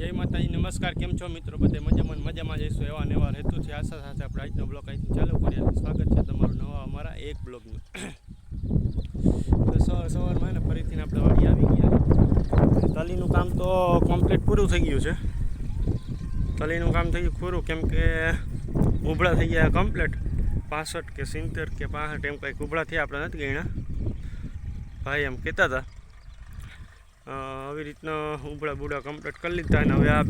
જય માતાજી, નમસ્કાર. કેમ છો મિત્રો? બધે મજામાં જઈશું એવા ને એવા હેતુથી આશા સાથે આપણે આજનો બ્લોગ અહીંથી ચાલુ કરીએ. સ્વાગત છે તમારું નવા અમારા એક બ્લોગનું. તો સવારમાં ને ફરીથી આપણે વાડી આવી ગયા. તલીનું કામ તો કમ્પ્લીટ પૂરું થઈ ગયું છે. તલીનું કામ થઈ ગયું પૂરું, કેમ કે ઉભળા થઈ ગયા કમ્પ્લીટ. 65 કે 70 કે 65 એમ કંઈક ઉભળા થયા, આપણે નથી ગણ્યા. ભાઈ એમ કહેતા હતા. આવી રીતના ઉબળા બુડા કમ્પ્લીટ કરી લીધા. અને હવે આ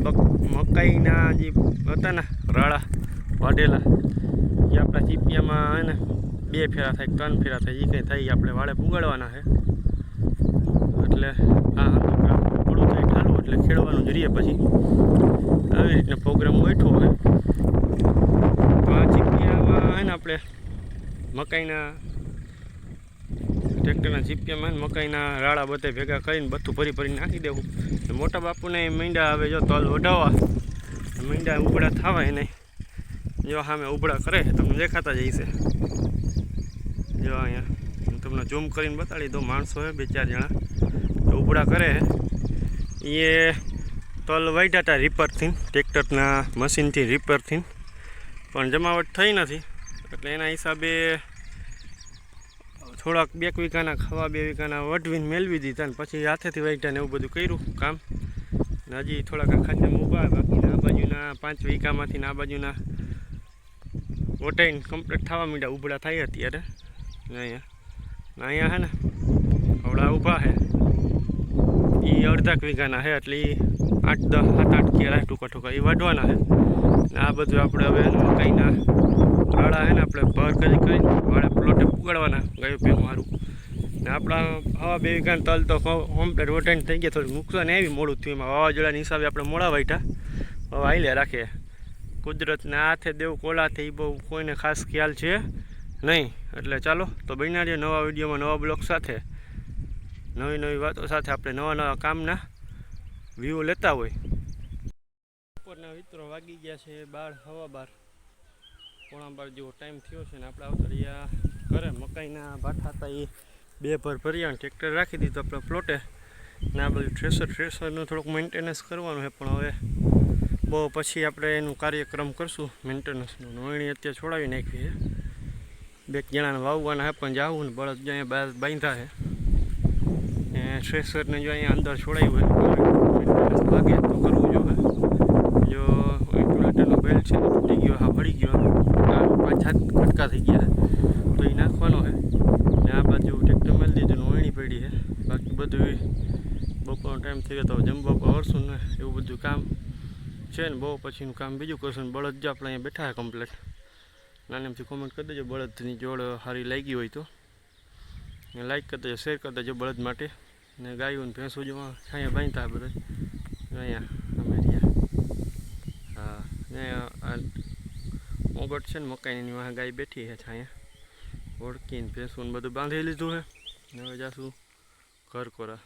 મકાઈના જે હતા ને રાળા વાઢેલા, એ આપણા ચીપિયામાં હે ને 2 ફેરા થાય 3 ફેરા થાય, એ કંઈ થાય આપણે વાળે પુગાડવાના છે. એટલે આ પૂરું થાય ઢાલું એટલે ખેડવાનું જ રહીએ. પછી આવી રીતના પ્રોગ્રામ ગોઠવો હોય તો આ ચીપિયામાં હે ને આપણે મકાઈના ટ્રેક્ટરના ચીપિયામાં મકાઈના રાળા બધા ભેગા કરીને બધું ભરી નાખી દેવું. મોટા બાપુને મીંડા હવે જો તલ વઢાવવા, મીંડા ઉબળા થવાય નહીં. જો સામે ઉબળા કરે તમને દેખાતા જ હશે. જો અહીંયા તમને ઝૂમ કરીને બતાડી દો. માણસો હે 2-4 જણા ઉબળા કરે. એ તલ વાઢ્યા હતા રીપરથી, ટ્રેક્ટરના મશીનથી રીપરથી, પણ જમાવટ થઈ નથી. એટલે એના હિસાબે થોડાક 2 વીઘાના ખાવા 2 વીઘાના વઢવીને મેળવી દીધા, અને પછી હાથેથી વાઢ્યા ને એવું બધું કર્યું કામ. ને હજી થોડાક ખાંચામાં ઊભા, બાકીના આ બાજુના 5 વીઘામાંથી આ બાજુના વટાઈને કમ્પ્લીટ થવા માંડ્યા, ઉભળા થાય અત્યારે. અહીંયા હે ને હવડા ઊભા છે, એ 1.5 વીઘાના છે. એટલે એ 8, 10, 7, 8 કેળા ટૂંકા એ વાઢવાના છે. ને આ બધું આપણે હવે મકાઈના રાળા છે ને આપણે ભર કરીને વાળે પ્લોટે પુગાડવાના, ગાયો પેલું સારું. ને આપણા આવા 2 વીઘાના તલ તો કમ્પ્લીટ વટાઈને થઈ ગયા. થોડું નુકસાન એવી મોડું થયું, એમાં વાવાઝોડાની હિસાબે આપણે મોડા વાઢ્યા. હવે હાલ્યા રાખીએ. કુદરતના હાથે દેવું કોલાથી એ બહુ કોઈને ખાસ ખ્યાલ છે નહીં. એટલે ચાલો તો બન્યા રહીએ નવા વિડીયોમાં, નવા બ્લોગ સાથે, નવી વાતો સાથે. આપણે નવા કામના વ્યૂ લેતા હોય. બપોરના મિત્રો વાગી ગયા છે 12, 12:15 જેવો ટાઈમ થયો છે. ને આપણે આવતા રહ્યા ઘરે. મકાઈના ભાઠા હતા એ 2 ભર ભર્યા, ટ્રેક્ટર રાખી દીધું આપણે પ્લોટે. ને આ બધું થ્રેશરનું થોડુંક મેન્ટેનન્સ કરવાનું છે, પણ હવે બહુ પછી આપણે એનું કાર્યક્રમ કરશું મેન્ટેનન્સનું. નોયણી અત્યારે છોડાવી નાખી છે. 2 જણાને વાવવાના છે, પણ જાવું ને બળદ જો અહીંયા બાંધ્યા છે. ને થ્રેશરને જો અહીંયા અંદર છોડાવ્યું હોય મેન્ટેનન્સ લાગે તો કરવું જોઈએ. જો ઇન્સ્યુલેટરનો બેલ્ટ છે તૂટી ગયો, હા પડી ગયો, 5-7 કટકા થઈ ગયા તો એ નાખવાનો છે. ને આ બાજુ ટ્રેક્ટર મારી દીધું, નોયણી પડી છે. બાકી બધું બપોરનો ટાઈમ થઈ ગયો તો જમવા વળશું ને એવું બધું કામ છે. ને બહુ પછીનું કામ બીજું કરશું. ને બળદ જો આપણે અહીંયા બેઠા છે કમ્પ્લેટ. નાનેમથી કોમેન્ટ કરી દેજો બળદની જોડ સારી લાગી હોય તો, ને લાઈક કરી દેજો, શેર કરી દેજો બળદ માટે. ને ગાયું ને ભેંસું જો અહીંયા બાંધતા બધા અહીંયા અમે રહ્યા. હા, અહીંયા મોગટ છે ને મકાઈની વાહ ગાય બેઠી છે અહીંયા, ઓળકીને ભેંસું ને બધું બાંધી લીધું છે. ને હવે જાશું ઘર કોરા.